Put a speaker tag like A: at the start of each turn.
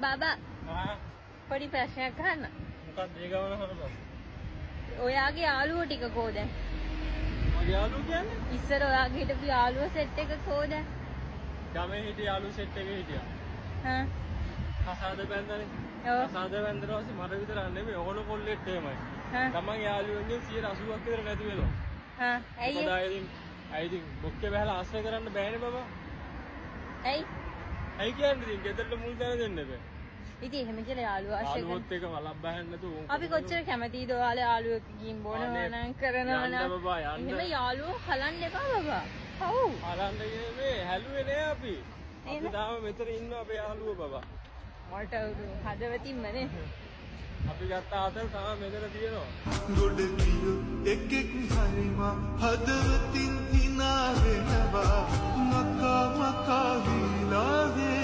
A: බබා
B: ආ
A: පොඩි ප්‍රශ්නයක් අහන්න.
B: මොකක්ද ඒ ගමන හරපස්?
A: ඔයාගේ යාළුවෝ ටික කෝද?
B: මගේ යාළුවෝ කියන්නේ?
A: ඉස්සර ඔයාගේ හිටපු යාළුවෝ සෙට් එක කෝද?
B: ගමේ හිටිය යාළුවෝ සෙට් එකේ හිටියා.
A: හා.
B: කසාද බැන්දනේ.
A: ඔව්.
B: කසාද බැන්දට පස්සේ මට විතරක් නෙමෙයි ඕන කොල්ලෙත් එහෙමයි.
A: හා.
B: තමන් යාළුවන්ගෙන් 80ක් විතර නැති වෙනවා.
A: හා. ඇයි?
B: ඇයි බොක්කේ බහලා ආශ්‍රය කරන්න බෑනේ බබා.
A: ඇයි?
B: ඇයි කියන්නේ ඉතින් ගෙදරට මුල් තැන දෙන්න බෑ.
A: ඉතින් එහෙම කියලා යාළුවෝ ආශ්‍රය කරන.
B: යාළුවොත් එක වලක් බහන්න නැතුව
A: අපි කොච්චර කැමතිද ඔයාලා යාළුවෙක් ගිහින් බොනවා නම් කරනවා නම්.
B: යන්න බබා යන්න.
A: එහෙම යාළුවෝ හලන්න එපා බබා. ඔව්.
B: අරන්න මේ හැලුවේ නෑ අපි.
A: නේද?
B: අපි තාම මෙතන ඉන්නවා අපේ යාළුවෝ බබා.
A: මට හදවතින්ම නේ.
B: අපි ගත්ත ආතල් තාම මෙතන තියෙනවා.
C: ගොඩ කියු එකෙක් හරිම හදවතින් හිනා වෙනවා මකා මකා විලාවේ